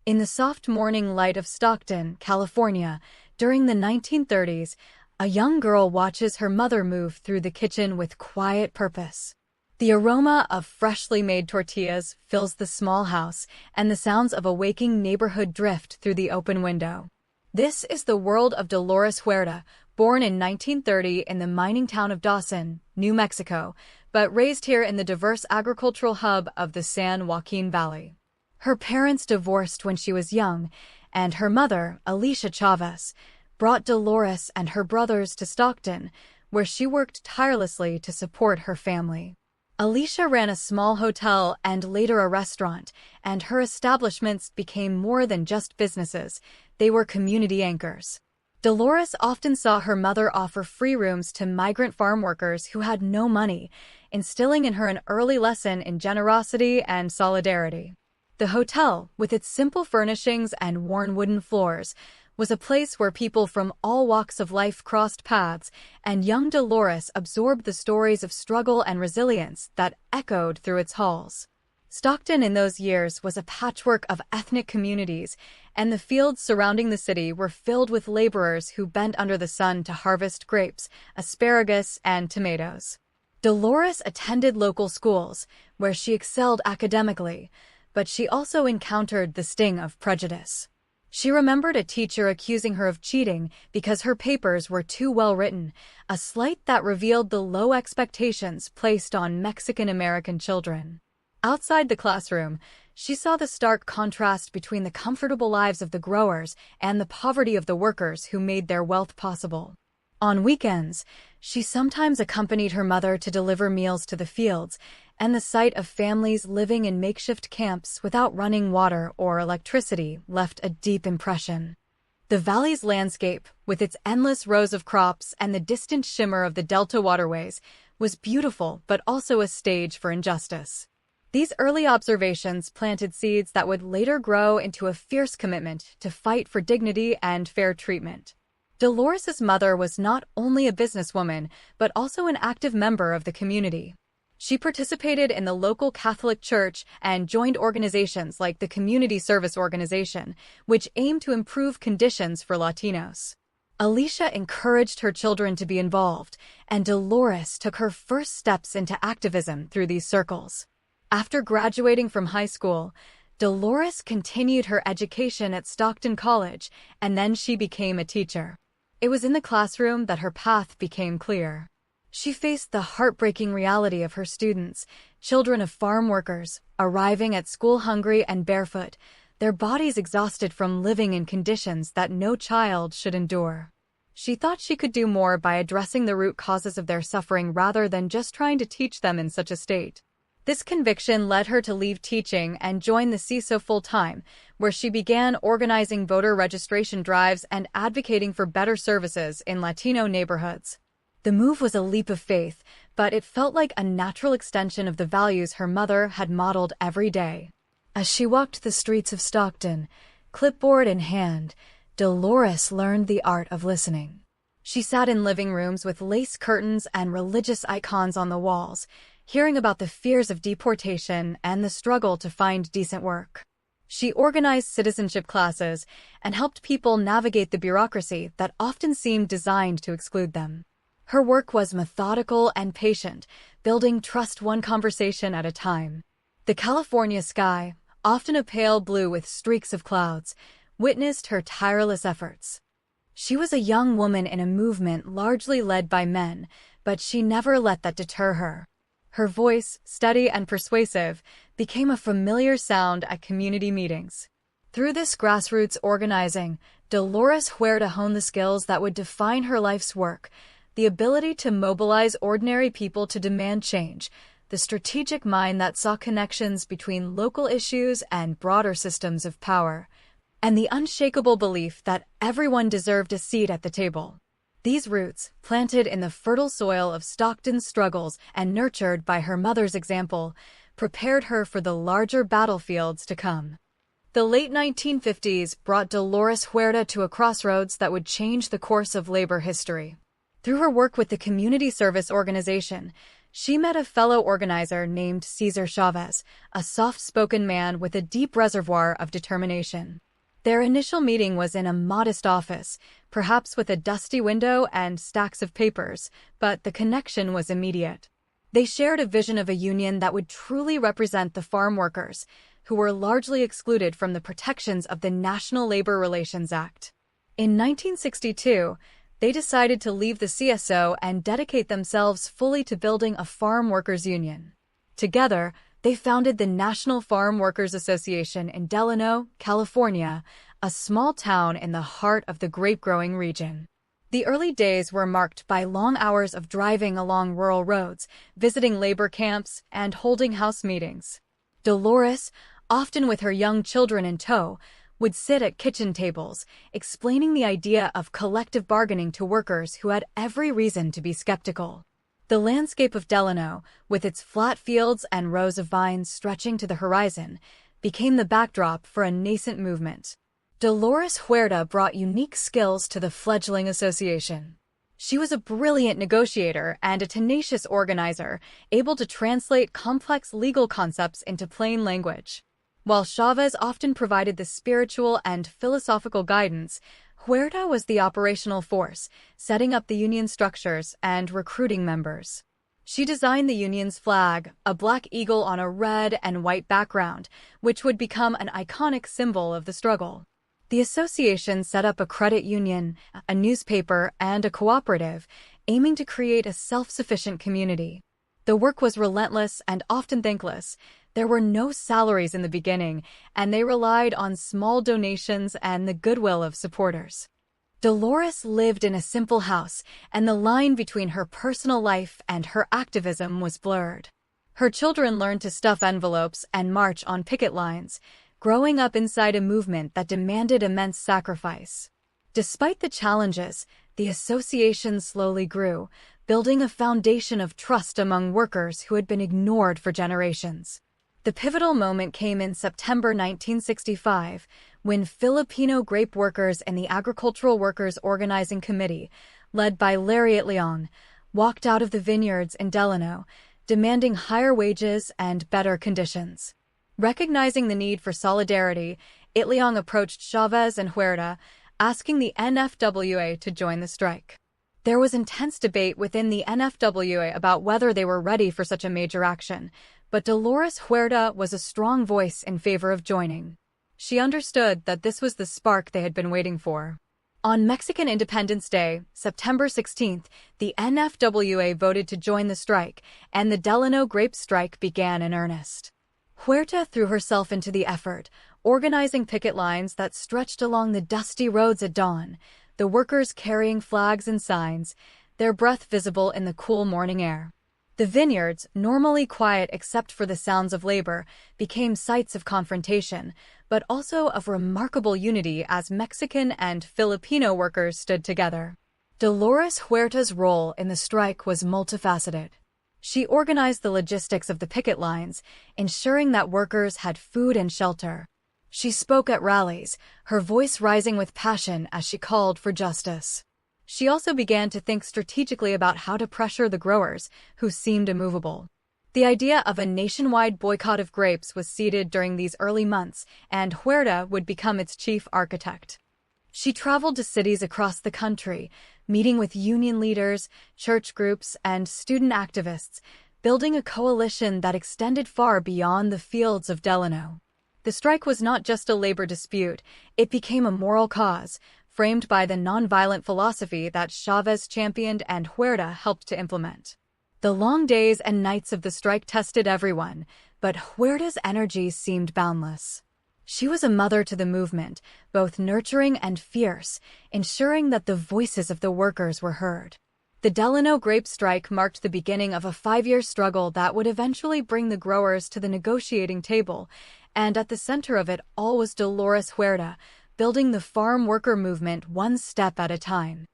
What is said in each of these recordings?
In the soft morning light of Stockton, California, during the 1930s, a young girl watches her mother move through the kitchen with quiet purpose. The aroma of freshly made tortillas fills the small house, and the sounds of a waking neighborhood drift through the open window. This is the world of Dolores Huerta, born in 1930 in the mining town of Dawson, New Mexico, but raised here in the diverse agricultural hub of the San Joaquin Valley. Her parents divorced when she was young, and her mother, Alicia Chavez, brought Dolores and her brothers to Stockton, where she worked tirelessly to support her family. Alicia ran a small hotel and later a restaurant, and her establishments became more than just businesses. They were community anchors. Dolores often saw her mother offer free rooms to migrant farm workers who had no money, instilling in her an early lesson in generosity and solidarity. The hotel, with its simple furnishings and worn wooden floors, was a place where people from all walks of life crossed paths, and young Dolores absorbed the stories of struggle and resilience that echoed through its halls. Stockton in those years was a patchwork of ethnic communities, and the fields surrounding the city were filled with laborers who bent under the sun to harvest grapes, asparagus, and tomatoes. Dolores attended local schools, where she excelled academically, but she also encountered the sting of prejudice. She remembered a teacher accusing her of cheating because her papers were too well written, a slight that revealed the low expectations placed on Mexican-American children. Outside the classroom, she saw the stark contrast between the comfortable lives of the growers and the poverty of the workers who made their wealth possible. On weekends, she sometimes accompanied her mother to deliver meals to the fields, and the sight of families living in makeshift camps without running water or electricity left a deep impression. The valley's landscape, with its endless rows of crops and the distant shimmer of the delta waterways, was beautiful but also a stage for injustice. These early observations planted seeds that would later grow into a fierce commitment to fight for dignity and fair treatment. Dolores's mother was not only a businesswoman, but also an active member of the community. She participated in the local Catholic Church and joined organizations like the Community Service Organization, which aimed to improve conditions for Latinos. Alicia encouraged her children to be involved, and Dolores took her first steps into activism through these circles. After graduating from high school, Dolores continued her education at Stockton College, and then she became a teacher. It was in the classroom that her path became clear. She faced the heartbreaking reality of her students, children of farm workers, arriving at school hungry and barefoot, their bodies exhausted from living in conditions that no child should endure. She thought she could do more by addressing the root causes of their suffering rather than just trying to teach them in such a state. This conviction led her to leave teaching and join the CISO full-time, where she began organizing voter registration drives and advocating for better services in Latino neighborhoods. The move was a leap of faith, but it felt like a natural extension of the values her mother had modeled every day. As she walked the streets of Stockton, clipboard in hand, Dolores learned the art of listening. She sat in living rooms with lace curtains and religious icons on the walls, hearing about the fears of deportation and the struggle to find decent work. She organized citizenship classes and helped people navigate the bureaucracy that often seemed designed to exclude them. Her work was methodical and patient, building trust one conversation at a time. The California sky, often a pale blue with streaks of clouds, witnessed her tireless efforts. She was a young woman in a movement largely led by men, but she never let that deter her. Her voice, steady and persuasive, became a familiar sound at community meetings. Through this grassroots organizing, Dolores Huerta honed the skills that would define her life's work: the ability to mobilize ordinary people to demand change, the strategic mind that saw connections between local issues and broader systems of power, and the unshakable belief that everyone deserved a seat at the table. These roots, planted in the fertile soil of Stockton's struggles and nurtured by her mother's example, prepared her for the larger battlefields to come. The late 1950s brought Dolores Huerta to a crossroads that would change the course of labor history. Through her work with the Community Service Organization, She met a fellow organizer named Cesar Chavez, a soft-spoken man with a deep reservoir of determination. Their initial meeting was in a modest office, perhaps with a dusty window and stacks of papers, but the connection was immediate. They shared a vision of a union that would truly represent the farm workers, who were largely excluded from the protections of the National Labor Relations Act. In 1962, they decided to leave the CSO and dedicate themselves fully to building a farm workers' union. Together, they founded the National Farm Workers Association in Delano, California, a small town in the heart of the grape-growing region. The early days were marked by long hours of driving along rural roads, visiting labor camps, and holding house meetings. Dolores, often with her young children in tow, would sit at kitchen tables, explaining the idea of collective bargaining to workers who had every reason to be skeptical. The landscape of Delano, with its flat fields and rows of vines stretching to the horizon, became the backdrop for a nascent movement. Dolores Huerta brought unique skills to the fledgling association. She was a brilliant negotiator and a tenacious organizer, able to translate complex legal concepts into plain language. While Chavez often provided the spiritual and philosophical guidance, Huerta was the operational force, setting up the union structures and recruiting members. She designed the union's flag, a black eagle on a red and white background, which would become an iconic symbol of the struggle. The association set up a credit union, a newspaper, and a cooperative, aiming to create a self-sufficient community. The work was relentless and often thankless. There were no salaries in the beginning, and they relied on small donations and the goodwill of supporters. Dolores lived in a simple house, and the line between her personal life and her activism was blurred. Her children learned to stuff envelopes and march on picket lines, growing up inside a movement that demanded immense sacrifice. Despite the challenges, the association slowly grew, building a foundation of trust among workers who had been ignored for generations. The pivotal moment came in September 1965, when Filipino grape workers and the Agricultural Workers Organizing Committee, led by Larry Itliong, walked out of the vineyards in Delano, demanding higher wages and better conditions. Recognizing the need for solidarity, Itliong approached Chavez and Huerta, asking the NFWA to join the strike. There was intense debate within the NFWA about whether they were ready for such a major action, but Dolores Huerta was a strong voice in favor of joining. She understood that this was the spark they had been waiting for. On Mexican Independence Day, September 16th, the NFWA voted to join the strike, and the Delano grape strike began in earnest. Huerta threw herself into the effort, organizing picket lines that stretched along the dusty roads at dawn, the workers carrying flags and signs, their breath visible in the cool morning air. The vineyards, normally quiet except for the sounds of labor, became sites of confrontation, but also of remarkable unity as Mexican and Filipino workers stood together. Dolores Huerta's role in the strike was multifaceted. She organized the logistics of the picket lines, ensuring that workers had food and shelter. She spoke at rallies, her voice rising with passion as she called for justice. She also began to think strategically about how to pressure the growers, who seemed immovable. The idea of a nationwide boycott of grapes was seeded during these early months, and Huerta would become its chief architect. She traveled to cities across the country, meeting with union leaders, church groups, and student activists, building a coalition that extended far beyond the fields of Delano. The strike was not just a labor dispute, it became a moral cause, framed by the nonviolent philosophy that Chavez championed and Huerta helped to implement. The long days and nights of the strike tested everyone, but Huerta's energy seemed boundless. She was a mother to the movement, both nurturing and fierce, ensuring that the voices of the workers were heard. The Delano grape strike marked the beginning of a 5-year struggle that would eventually bring the growers to the negotiating table, and at the center of it all was Dolores Huerta, building the farm worker movement one step at a time.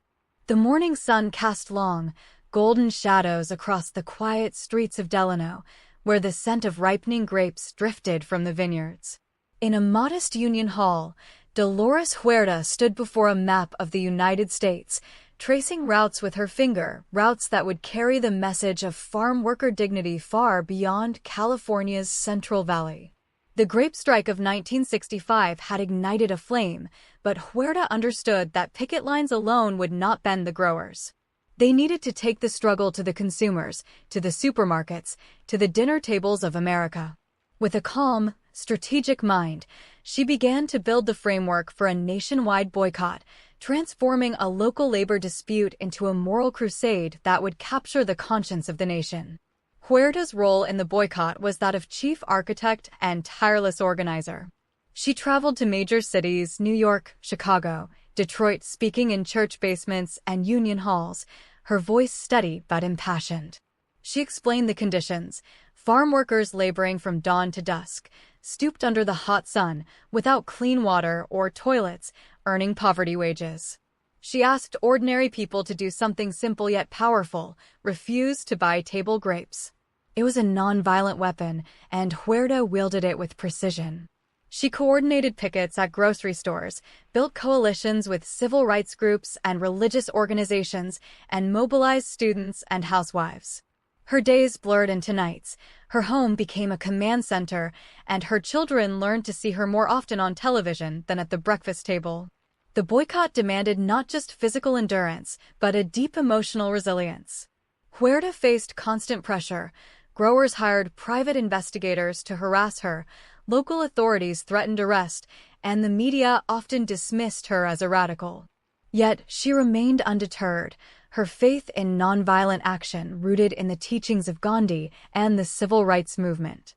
The morning sun cast long, golden shadows across the quiet streets of Delano, where the scent of ripening grapes drifted from the vineyards. In a modest union hall, Dolores Huerta stood before a map of the United States, tracing routes with her finger, routes that would carry the message of farm worker dignity far beyond California's Central Valley. The grape strike of 1965 had ignited a flame, but Huerta understood that picket lines alone would not bend the growers. They needed to take the struggle to the consumers, to the supermarkets, to the dinner tables of America. With a calm, strategic mind, she began to build the framework for a nationwide boycott, transforming a local labor dispute into a moral crusade that would capture the conscience of the nation. Huerta's role in the boycott was that of chief architect and tireless organizer. She traveled to major cities, New York, Chicago, Detroit, speaking in church basements and union halls, her voice steady but impassioned. She explained the conditions: farm workers laboring from dawn to dusk, stooped under the hot sun, without clean water or toilets, earning poverty wages. She asked ordinary people to do something simple yet powerful: refuse to buy table grapes. It was a non-violent weapon, and Huerta wielded it with precision. She coordinated pickets at grocery stores, built coalitions with civil rights groups and religious organizations, and mobilized students and housewives. Her days blurred into nights, her home became a command center, and her children learned to see her more often on television than at the breakfast table. The boycott demanded not just physical endurance, but a deep emotional resilience. Huerta faced constant pressure. Growers hired private investigators to harass her, local authorities threatened arrest, and the media often dismissed her as a radical. Yet she remained undeterred, her faith in nonviolent action rooted in the teachings of Gandhi and the civil rights movement.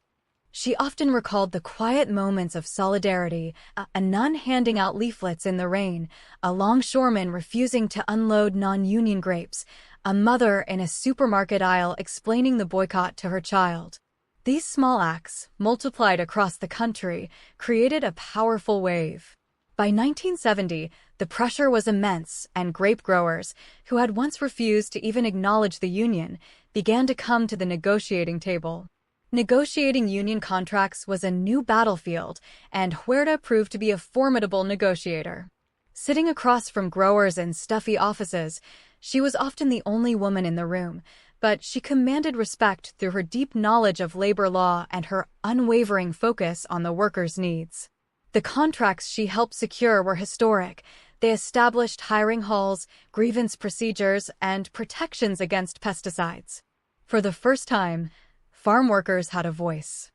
She often recalled the quiet moments of solidarity: a nun handing out leaflets in the rain, a longshoreman refusing to unload non-union grapes, a mother in a supermarket aisle explaining the boycott to her child. These small acts, multiplied across the country, created a powerful wave. By 1970, the pressure was immense, and grape growers, who had once refused to even acknowledge the union, began to come to the negotiating table. Negotiating union contracts was a new battlefield, and Huerta proved to be a formidable negotiator. Sitting across from growers in stuffy offices, she was often the only woman in the room, but she commanded respect through her deep knowledge of labor law and her unwavering focus on the workers' needs. The contracts she helped secure were historic. They established hiring halls, grievance procedures, and protections against pesticides. For the first time, farm workers had a voice.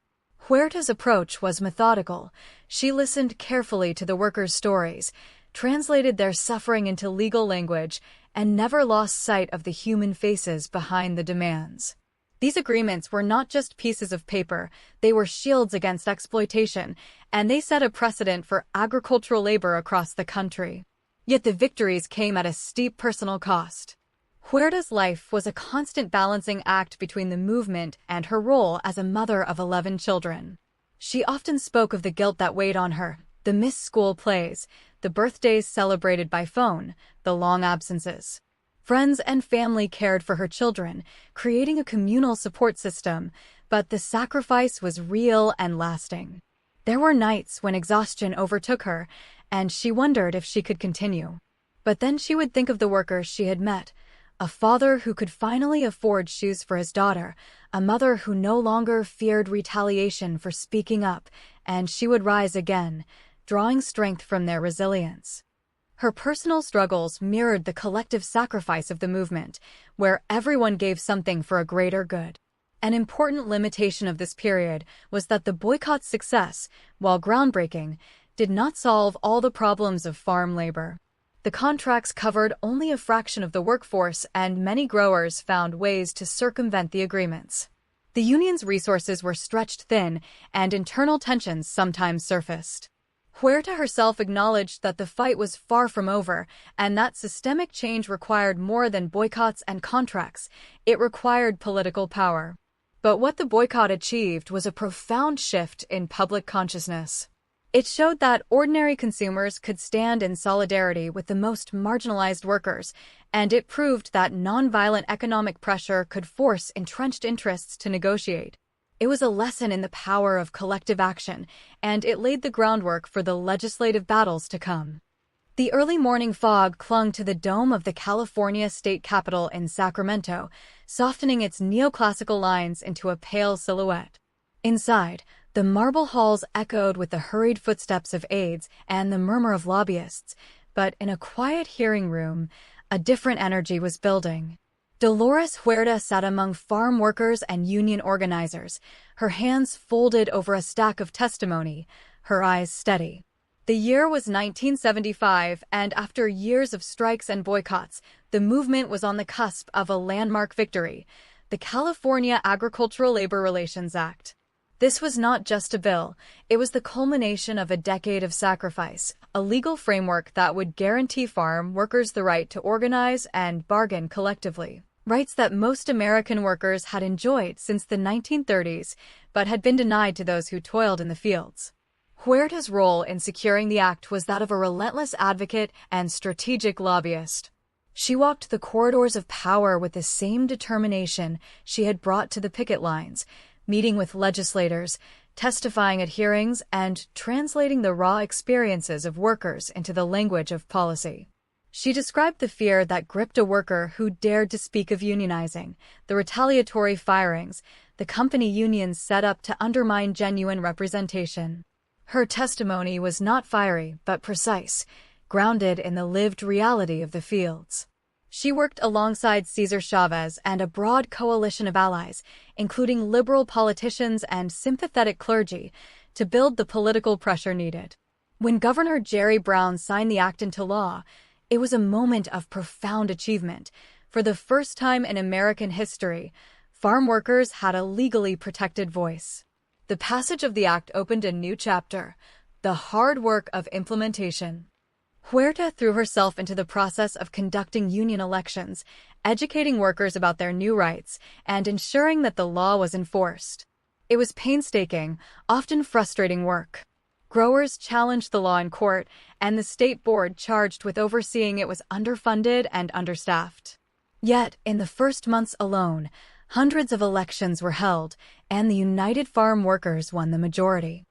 Huerta's approach was methodical. She listened carefully to the workers' stories, translated their suffering into legal language, and never lost sight of the human faces behind the demands. These agreements were not just pieces of paper, they were shields against exploitation, and they set a precedent for agricultural labor across the country. Yet the victories came at a steep personal cost. Huerta's life was a constant balancing act between the movement and her role as a mother of 11 children. She often spoke of the guilt that weighed on her: the missed school plays, the birthdays celebrated by phone, the long absences. Friends and family cared for her children, creating a communal support system, but the sacrifice was real and lasting. There were nights when exhaustion overtook her, and she wondered if she could continue. But then she would think of the workers she had met: a father who could finally afford shoes for his daughter, a mother who no longer feared retaliation for speaking up, and she would rise again, drawing strength from their resilience. Her personal struggles mirrored the collective sacrifice of the movement, where everyone gave something for a greater good. An important limitation of this period was that the boycott's success, while groundbreaking, did not solve all the problems of farm labor. The contracts covered only a fraction of the workforce, and many growers found ways to circumvent the agreements. The union's resources were stretched thin, and internal tensions sometimes surfaced. Huerta herself acknowledged that the fight was far from over, and that systemic change required more than boycotts and contracts. It required political power. But what the boycott achieved was a profound shift in public consciousness. It showed that ordinary consumers could stand in solidarity with the most marginalized workers, and it proved that nonviolent economic pressure could force entrenched interests to negotiate. It was a lesson in the power of collective action, and it laid the groundwork for the legislative battles to come. The early morning fog clung to the dome of the California state capitol in Sacramento, softening its neoclassical lines into a pale silhouette. Inside, the marble halls echoed with the hurried footsteps of aides and the murmur of lobbyists, but in a quiet hearing room, a different energy was building. Dolores Huerta sat among farm workers and union organizers, her hands folded over a stack of testimony, her eyes steady. The year was 1975, and after years of strikes and boycotts, the movement was on the cusp of a landmark victory, the California Agricultural Labor Relations Act. This was not just a bill, it was the culmination of a decade of sacrifice, a legal framework that would guarantee farm workers the right to organize and bargain collectively. Rights that most American workers had enjoyed since the 1930s, but had been denied to those who toiled in the fields. Huerta's role in securing the act was that of a relentless advocate and strategic lobbyist. She walked the corridors of power with the same determination she had brought to the picket lines, meeting with legislators, testifying at hearings, and translating the raw experiences of workers into the language of policy. She described the fear that gripped a worker who dared to speak of unionizing, the retaliatory firings, the company unions set up to undermine genuine representation. Her testimony was not fiery but precise, grounded in the lived reality of the fields. She worked alongside Cesar Chavez and a broad coalition of allies, including liberal politicians and sympathetic clergy, to build the political pressure needed. When Governor Jerry Brown signed the act into law, it was a moment of profound achievement. For the first time in American history, farm workers had a legally protected voice. The passage of the act opened a new chapter, the hard work of implementation. Huerta threw herself into the process of conducting union elections, educating workers about their new rights, and ensuring that the law was enforced. It was painstaking, often frustrating work. Growers challenged the law in court, and the state board charged with overseeing it was underfunded and understaffed. Yet, in the first months alone, hundreds of elections were held, and the United Farm Workers won the majority.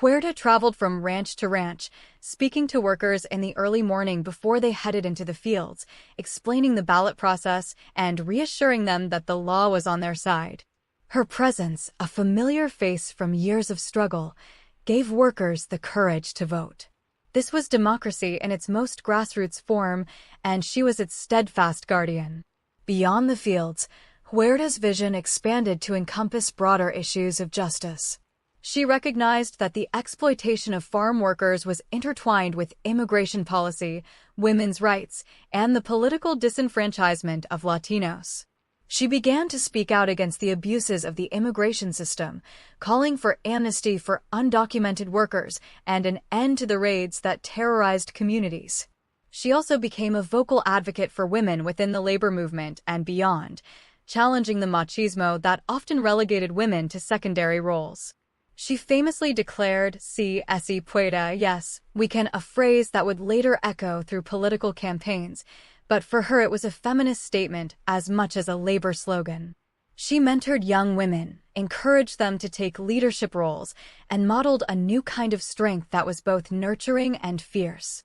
Huerta traveled from ranch to ranch, speaking to workers in the early morning before they headed into the fields, explaining the ballot process and reassuring them that the law was on their side. Her presence, a familiar face from years of struggle, gave workers the courage to vote. This was democracy in its most grassroots form, and she was its steadfast guardian. Beyond the fields, Huerta's vision expanded to encompass broader issues of justice. She recognized that the exploitation of farm workers was intertwined with immigration policy, women's rights, and the political disenfranchisement of Latinos. She began to speak out against the abuses of the immigration system, calling for amnesty for undocumented workers and an end to the raids that terrorized communities. She also became a vocal advocate for women within the labor movement and beyond, challenging the machismo that often relegated women to secondary roles. She famously declared, "Si puede, yes, we can," a phrase that would later echo through political campaigns, but for her it was a feminist statement as much as a labor slogan. She mentored young women, encouraged them to take leadership roles, and modeled a new kind of strength that was both nurturing and fierce.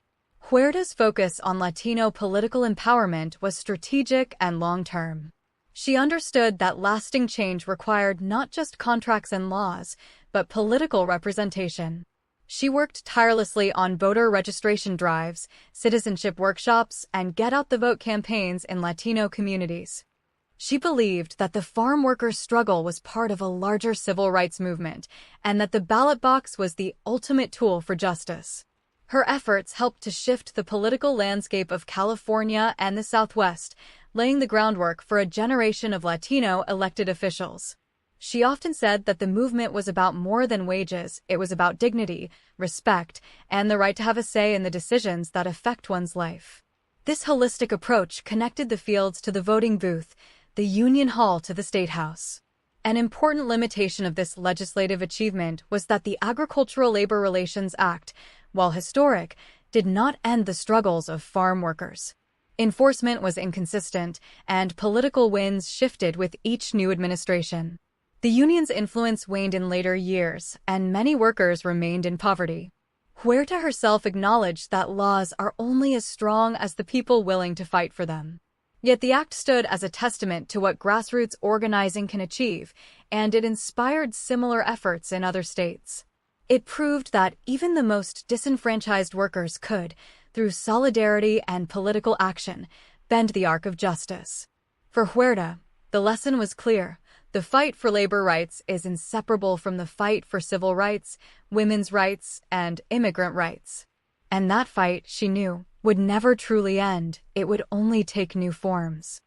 Huerta's focus on Latino political empowerment was strategic and long-term. She understood that lasting change required not just contracts and laws, but political representation. She worked tirelessly on voter registration drives, citizenship workshops, and get-out-the-vote campaigns in Latino communities. She believed that the farm workers' struggle was part of a larger civil rights movement, and that the ballot box was the ultimate tool for justice. Her efforts helped to shift the political landscape of California and the Southwest, laying the groundwork for a generation of Latino elected officials. She often said that the movement was about more than wages, it was about dignity, respect, and the right to have a say in the decisions that affect one's life. This holistic approach connected the fields to the voting booth, the Union Hall to the State House. An important limitation of this legislative achievement was that the Agricultural Labor Relations Act, while historic, did not end the struggles of farm workers. Enforcement was inconsistent, and political winds shifted with each new administration. The union's influence waned in later years, and many workers remained in poverty. Huerta herself acknowledged that laws are only as strong as the people willing to fight for them. Yet the act stood as a testament to what grassroots organizing can achieve, and it inspired similar efforts in other states. It proved that even the most disenfranchised workers could, through solidarity and political action, bend the arc of justice. For Huerta, the lesson was clear. The fight for labor rights is inseparable from the fight for civil rights, women's rights, and immigrant rights. And that fight, she knew, would never truly end. It would only take new forms.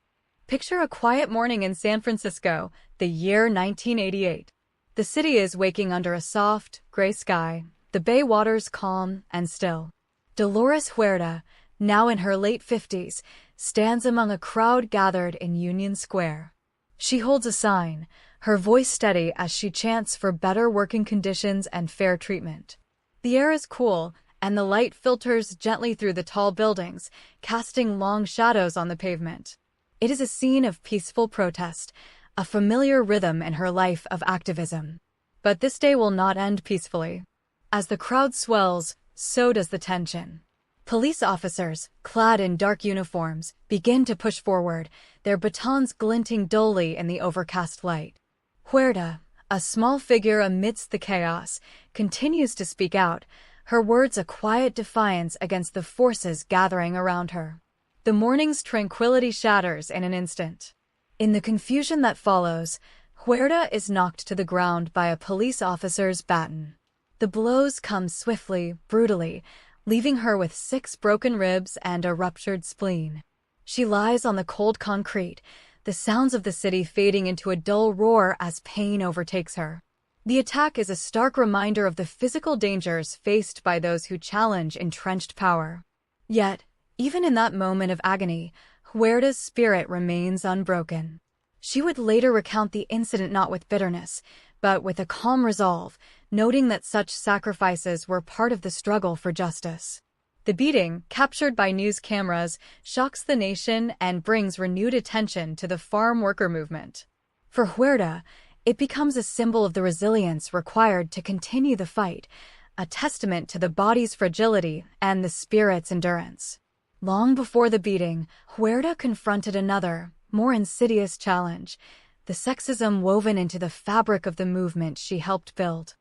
Picture a quiet morning in San Francisco, the year 1988. The city is waking under a soft, gray sky, the bay waters calm and still. Dolores Huerta, now in her late 50s, stands among a crowd gathered in Union Square. She holds a sign, her voice steady as she chants for better working conditions and fair treatment. The air is cool, and the light filters gently through the tall buildings, casting long shadows on the pavement. It is a scene of peaceful protest, a familiar rhythm in her life of activism. But this day will not end peacefully. As the crowd swells, so does the tension. Police officers, clad in dark uniforms, begin to push forward, their batons glinting dully in the overcast light. Huerta, a small figure amidst the chaos, continues to speak out, her words a quiet defiance against the forces gathering around her. The morning's tranquility shatters in an instant. In the confusion that follows, Huerta is knocked to the ground by a police officer's baton. The blows come swiftly, brutally, leaving her with 6 broken ribs and a ruptured spleen. She lies on the cold concrete, the sounds of the city fading into a dull roar as pain overtakes her. The attack is a stark reminder of the physical dangers faced by those who challenge entrenched power. Yet, even in that moment of agony, Huerta's spirit remains unbroken. She would later recount the incident not with bitterness, but with a calm resolve, noting that such sacrifices were part of the struggle for justice. The beating, captured by news cameras, shocks the nation and brings renewed attention to the farm worker movement. For Huerta, it becomes a symbol of the resilience required to continue the fight, a testament to the body's fragility and the spirit's endurance. Long before the beating, Huerta confronted another, more insidious challenge, the sexism woven into the fabric of the movement she helped build.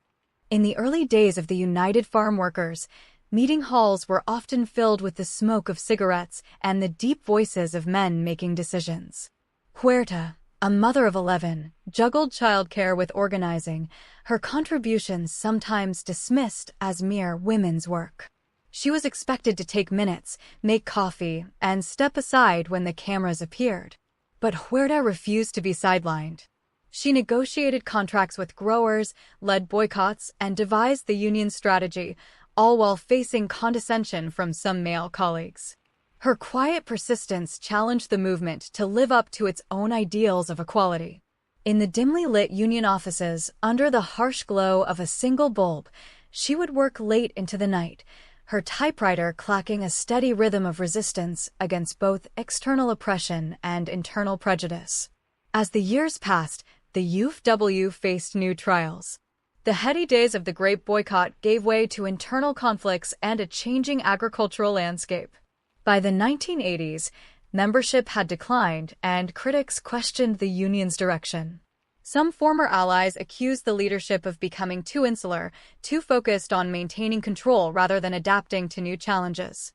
In the early days of the United Farm Workers, meeting halls were often filled with the smoke of cigarettes and the deep voices of men making decisions. Huerta, a mother of 11, juggled childcare with organizing, her contributions sometimes dismissed as mere women's work. She was expected to take minutes, make coffee, and step aside when the cameras appeared. But Huerta refused to be sidelined. She negotiated contracts with growers, led boycotts, and devised the union strategy, all while facing condescension from some male colleagues. Her quiet persistence challenged the movement to live up to its own ideals of equality. In the dimly lit union offices, under the harsh glow of a single bulb, she would work late into the night, her typewriter clacking a steady rhythm of resistance against both external oppression and internal prejudice. As the years passed, the UFW faced new trials. The heady days of the grape boycott gave way to internal conflicts and a changing agricultural landscape. By the 1980s, membership had declined and critics questioned the union's direction. Some former allies accused the leadership of becoming too insular, too focused on maintaining control rather than adapting to new challenges.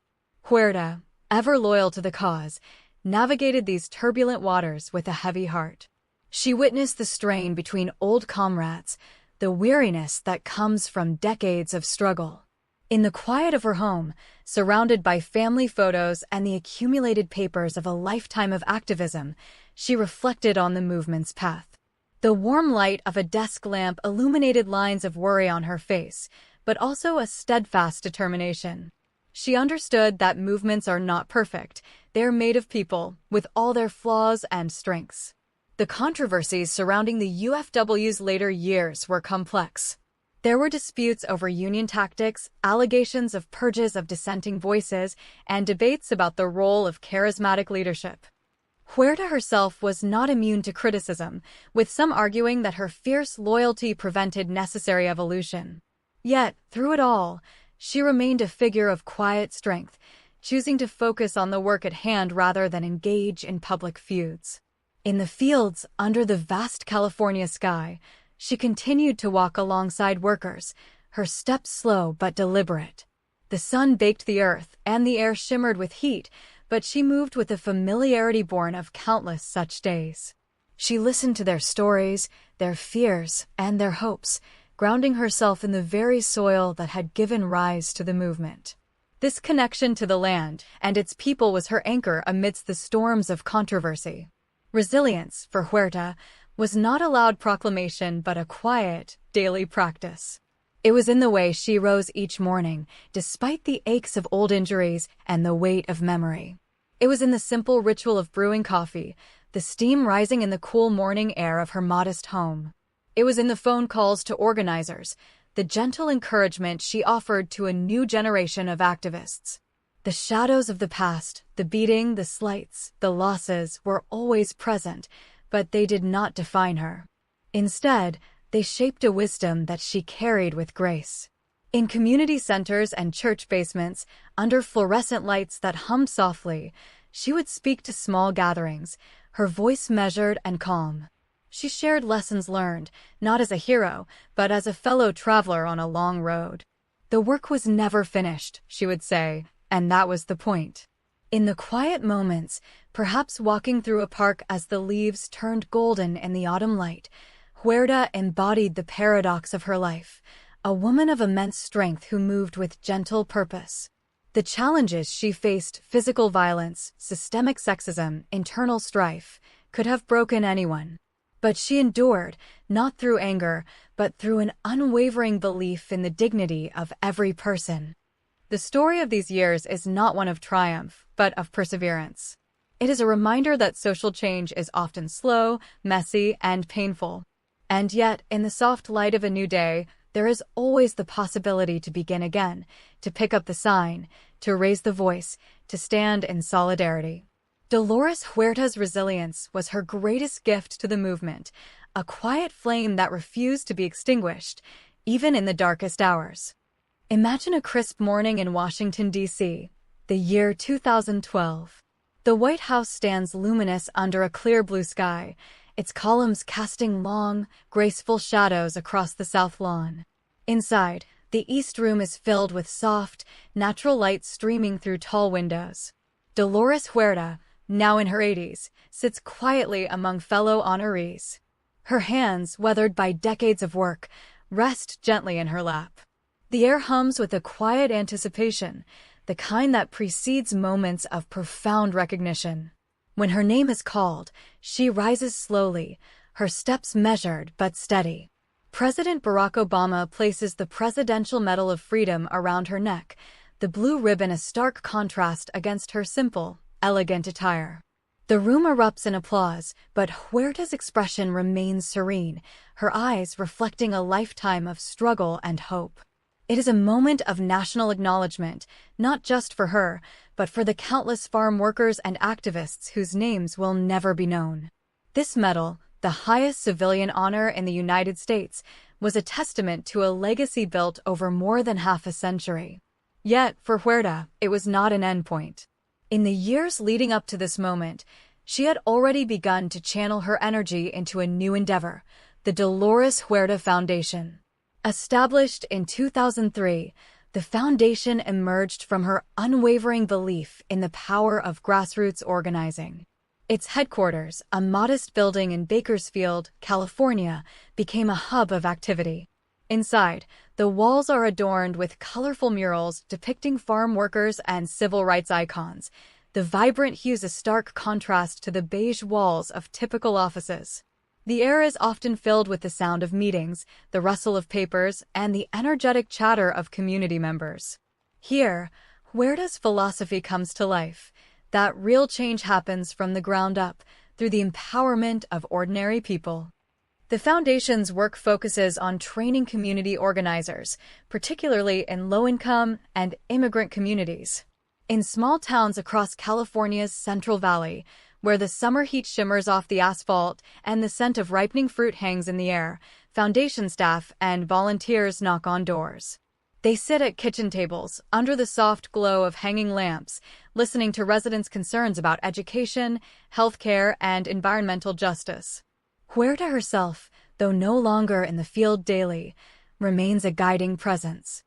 Huerta, ever loyal to the cause, navigated these turbulent waters with a heavy heart. She witnessed the strain between old comrades, the weariness that comes from decades of struggle. In the quiet of her home, surrounded by family photos and the accumulated papers of a lifetime of activism, she reflected on the movement's path. The warm light of a desk lamp illuminated lines of worry on her face, but also a steadfast determination. She understood that movements are not perfect. They are made of people, with all their flaws and strengths. The controversies surrounding the UFW's later years were complex. There were disputes over union tactics, allegations of purges of dissenting voices, and debates about the role of charismatic leadership. Huerta herself was not immune to criticism, with some arguing that her fierce loyalty prevented necessary evolution. Yet, through it all, she remained a figure of quiet strength, choosing to focus on the work at hand rather than engage in public feuds. In the fields, under the vast California sky, she continued to walk alongside workers, her steps slow but deliberate. The sun baked the earth, and the air shimmered with heat, but she moved with a familiarity born of countless such days. She listened to their stories, their fears, and their hopes, grounding herself in the very soil that had given rise to the movement. This connection to the land and its people was her anchor amidst the storms of controversy. Resilience, for Huerta, was not a loud proclamation but a quiet, daily practice. It was in the way she rose each morning, despite the aches of old injuries and the weight of memory. It was in the simple ritual of brewing coffee, the steam rising in the cool morning air of her modest home. It was in the phone calls to organizers, the gentle encouragement she offered to a new generation of activists. The shadows of the past, the beating, the slights, the losses, were always present, but they did not define her. Instead, they shaped a wisdom that she carried with grace. In community centers and church basements, under fluorescent lights that hummed softly, she would speak to small gatherings, her voice measured and calm. She shared lessons learned, not as a hero, but as a fellow traveler on a long road. The work was never finished, she would say, and that was the point. In the quiet moments, perhaps walking through a park as the leaves turned golden in the autumn light, Huerta embodied the paradox of her life, a woman of immense strength who moved with gentle purpose. The challenges she faced, physical violence, systemic sexism, internal strife, could have broken anyone. But she endured, not through anger, but through an unwavering belief in the dignity of every person. The story of these years is not one of triumph, but of perseverance. It is a reminder that social change is often slow, messy, and painful. And yet, in the soft light of a new day, there is always the possibility to begin again, to pick up the sign, to raise the voice, to stand in solidarity. Dolores Huerta's resilience was her greatest gift to the movement, a quiet flame that refused to be extinguished, even in the darkest hours. Imagine a crisp morning in Washington, D.C., the year 2012. The White House stands luminous under a clear blue sky, its columns casting long, graceful shadows across the South Lawn. Inside, the East Room is filled with soft, natural light streaming through tall windows. Dolores Huerta, now in her 80s, sits quietly among fellow honorees. Her hands, weathered by decades of work, rest gently in her lap. The air hums with a quiet anticipation, the kind that precedes moments of profound recognition. When her name is called, she rises slowly, her steps measured but steady. President Barack Obama places the Presidential Medal of Freedom around her neck, the blue ribbon a stark contrast against her simple, elegant attire. The room erupts in applause, but Huerta's expression remains serene, her eyes reflecting a lifetime of struggle and hope. It is a moment of national acknowledgement, not just for her, but for the countless farm workers and activists whose names will never be known. This medal, the highest civilian honor in the United States, was a testament to a legacy built over more than half a century. Yet, for Huerta, it was not an endpoint. In the years leading up to this moment, she had already begun to channel her energy into a new endeavor, the Dolores Huerta Foundation. Established in 2003, the foundation emerged from her unwavering belief in the power of grassroots organizing. Its headquarters, a modest building in Bakersfield, California, became a hub of activity. Inside, the walls are adorned with colorful murals depicting farm workers and civil rights icons, the vibrant hues a stark contrast to the beige walls of typical offices. The air is often filled with the sound of meetings, the rustle of papers, and the energetic chatter of community members. Here, Huerta's philosophy comes to life, that real change happens from the ground up, through the empowerment of ordinary people. The Foundation's work focuses on training community organizers, particularly in low-income and immigrant communities. In small towns across California's Central Valley, where the summer heat shimmers off the asphalt and the scent of ripening fruit hangs in the air, Foundation staff and volunteers knock on doors. They sit at kitchen tables, under the soft glow of hanging lamps, listening to residents' concerns about education, healthcare, and environmental justice. Huerta herself, though no longer in the field daily, remains a guiding presence.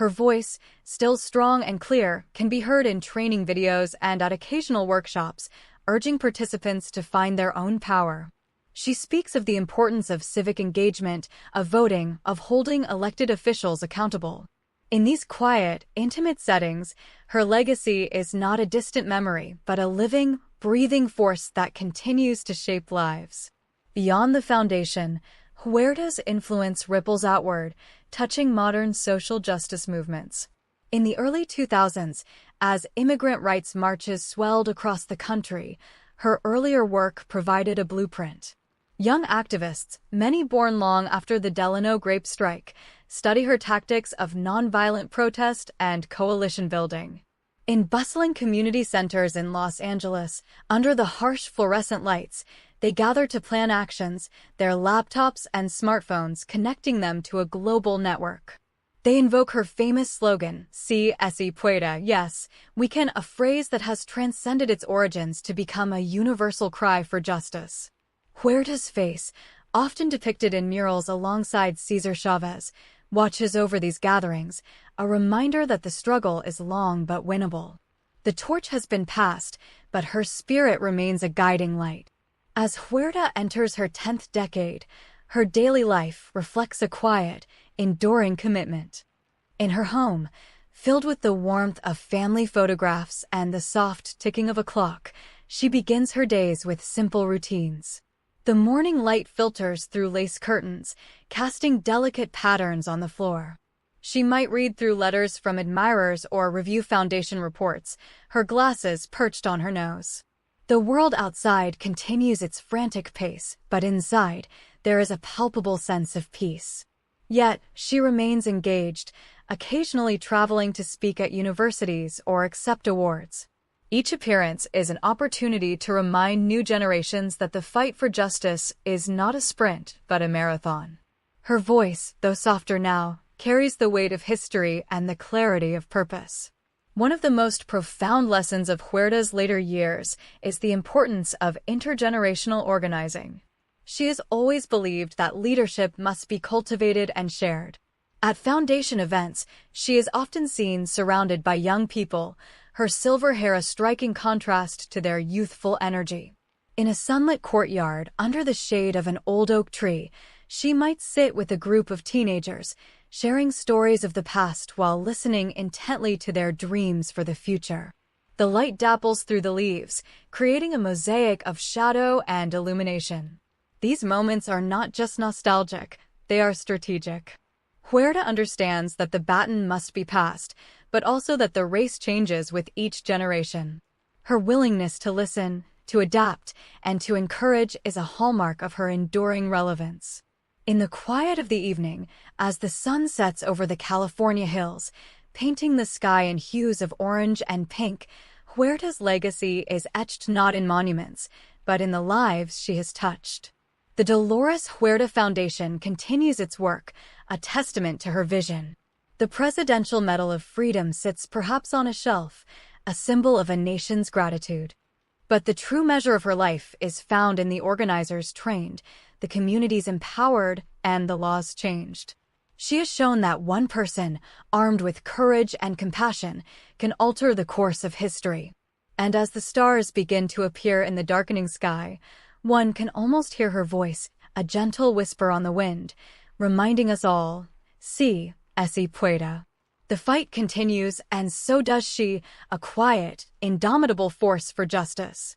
Her voice, still strong and clear, can be heard in training videos and at occasional workshops, urging participants to find their own power. She speaks of the importance of civic engagement, of voting, of holding elected officials accountable. In these quiet, intimate settings, her legacy is not a distant memory, but a living, breathing force that continues to shape lives. Beyond the foundation, Huerta's influence ripples outward, touching modern social justice movements. In the early 2000s, as immigrant rights marches swelled across the country, her earlier work provided a blueprint. Young activists, many born long after the Delano grape strike, study her tactics of nonviolent protest and coalition building. In bustling community centers in Los Angeles, under the harsh fluorescent lights, they gather to plan actions, their laptops and smartphones connecting them to a global network. They invoke her famous slogan, "Si, puede, yes, we can," a phrase that has transcended its origins to become a universal cry for justice. Huerta's face, often depicted in murals alongside Cesar Chavez, watches over these gatherings, a reminder that the struggle is long but winnable. The torch has been passed, but her spirit remains a guiding light. As Huerta enters her 10th decade, her daily life reflects a quiet, enduring commitment. In her home, filled with the warmth of family photographs and the soft ticking of a clock, she begins her days with simple routines. The morning light filters through lace curtains, casting delicate patterns on the floor. She might read through letters from admirers or review foundation reports, her glasses perched on her nose. The world outside continues its frantic pace, but inside, there is a palpable sense of peace. Yet, she remains engaged, occasionally traveling to speak at universities or accept awards. Each appearance is an opportunity to remind new generations that the fight for justice is not a sprint, but a marathon. Her voice, though softer now, carries the weight of history and the clarity of purpose. One of the most profound lessons of Huerta's later years is the importance of intergenerational organizing. She has always believed that leadership must be cultivated and shared. At foundation events, she is often seen surrounded by young people, her silver hair a striking contrast to their youthful energy. In a sunlit courtyard under the shade of an old oak tree, she might sit with a group of teenagers, sharing stories of the past while listening intently to their dreams for the future. The light dapples through the leaves, creating a mosaic of shadow and illumination. These moments are not just nostalgic, they are strategic. Huerta understands that the baton must be passed, but also that the race changes with each generation. Her willingness to listen, to adapt, and to encourage is a hallmark of her enduring relevance. In the quiet of the evening, as the sun sets over the California hills, painting the sky in hues of orange and pink, Huerta's legacy is etched not in monuments, but in the lives she has touched. The Dolores Huerta Foundation continues its work, a testament to her vision. The Presidential Medal of Freedom sits perhaps on a shelf, a symbol of a nation's gratitude. But the true measure of her life is found in the organizers trained, the communities empowered, and the laws changed. She has shown that one person, armed with courage and compassion, can alter the course of history. And as the stars begin to appear in the darkening sky, one can almost hear her voice, a gentle whisper on the wind, reminding us all, "Si, puede." The fight continues, and so does she, a quiet, indomitable force for justice.